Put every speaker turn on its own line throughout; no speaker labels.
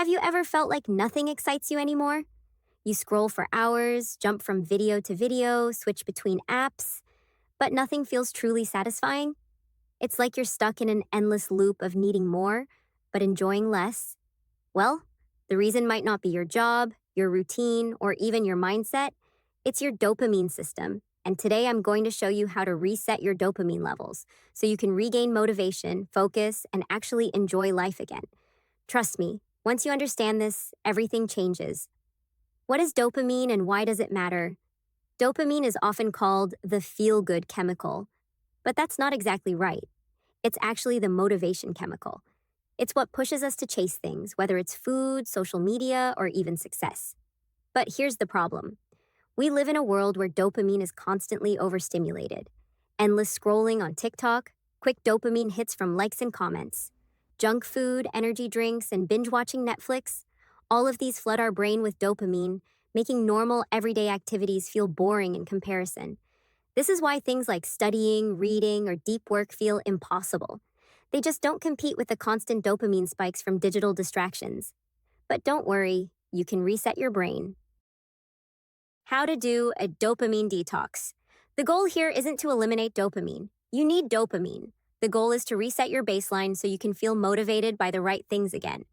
Have you ever felt like nothing excites you anymore? You scroll for hours, jump from video to video, switch between apps, but nothing feels truly satisfying? It's like you're stuck in an endless loop of needing more, but enjoying less. Well, the reason might not be your job, your routine, or even your mindset. It's your dopamine system. And today I'm going to show you how to reset your dopamine levels so you can regain motivation, focus, and actually enjoy life again. Trust me, once you understand this, everything changes. What is dopamine and why does it matter? Dopamine is often called the feel-good chemical, but that's not exactly right. It's actually the motivation chemical. It's what pushes us to chase things, whether it's food, social media, or even success. But here's the problem. We live in a world where dopamine is constantly overstimulated. Endless scrolling on TikTok, quick dopamine hits from likes and comments, junk food, energy drinks, and binge-watching Netflix. All of these flood our brain with dopamine, making normal everyday activities feel boring in comparison. This is why things like studying, reading, or deep work feel impossible. They just don't compete with the constant dopamine spikes from digital distractions. But don't worry, you can reset your brain. How to do a dopamine detox. The goal here isn't to eliminate dopamine. You need dopamine. The goal is to reset your baseline so you can feel motivated by the right things again.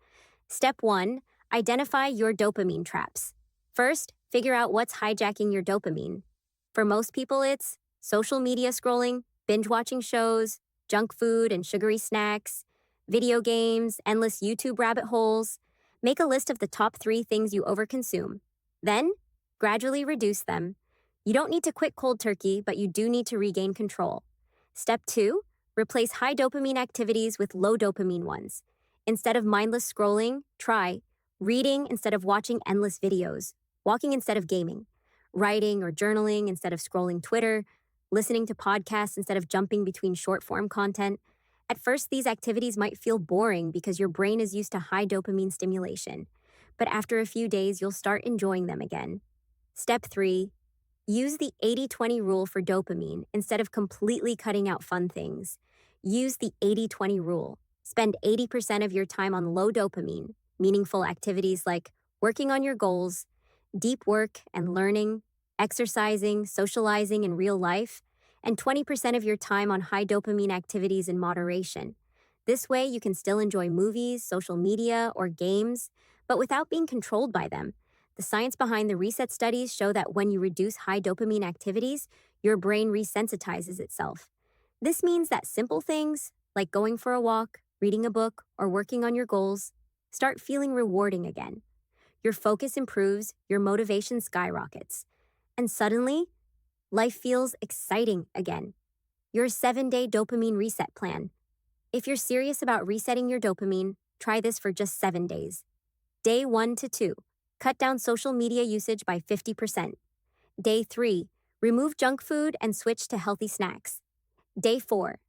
Step 1. Identify your dopamine traps. First, figure out what's hijacking your dopamine. For most people, it's social media scrolling, binge-watching shows, junk food and sugary snacks, video games, endless YouTube rabbit holes. Make a list of the top 3 things you overconsume. Then, gradually reduce them. You don't need to quit cold turkey, but you do need to regain control. Step 2, replace high dopamine activities with low dopamine ones. Instead of mindless scrolling, try reading instead of watching endless videos, walking instead of gaming, writing or journaling instead of scrolling Twitter, listening to podcasts instead of jumping between short-form content. At first, these activities might feel boring because your brain is used to high dopamine stimulation, but after a few days, you'll start enjoying them again. Step 3, use the 80-20 rule for dopamine instead of completely cutting out fun things. Use the 80-20 rule. Spend 80% of your time on low dopamine, meaningful activities like working on your goals, deep work and learning, exercising, socializing in real life, and 20% of your time on high dopamine activities in moderation. This way, you can still enjoy movies, social media, or games, but without being controlled by them. The science behind the reset studies show that when you reduce high dopamine activities, your brain resensitizes itself. This means that simple things, like going for a walk, reading a book, or working on your goals, start feeling rewarding again. Your focus improves, your motivation skyrockets, and suddenly, life feels exciting again. Your 7-day dopamine reset plan. If you're serious about resetting your dopamine, try this for just 7 days. Day 1 to 2. Cut down social media usage by 50%. Day 3, remove junk food and switch to healthy snacks. Day 4,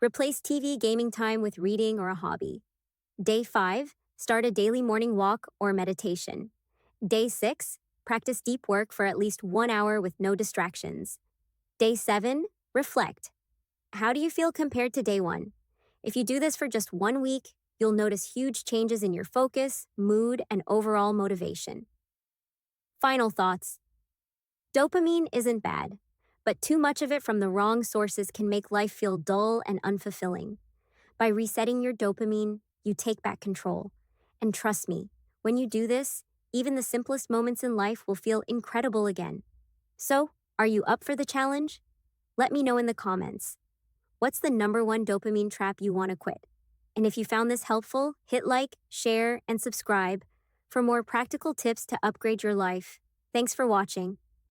replace TV gaming time with reading or a hobby. Day 5, start a daily morning walk or meditation. Day 6, practice deep work for at least 1 hour with no distractions. Day 7, reflect. How do you feel compared to day 1? If you do this for just 1 week, you'll notice huge changes in your focus, mood, and overall motivation. Final thoughts. Dopamine isn't bad, but too much of it from the wrong sources can make life feel dull and unfulfilling. By resetting your dopamine, you take back control. And trust me, when you do this, even the simplest moments in life will feel incredible again. So, are you up for the challenge? Let me know in the comments. What's the #1 dopamine trap you want to quit? And if you found this helpful, hit like, share, and subscribe for more practical tips to upgrade your life. Thanks for watching.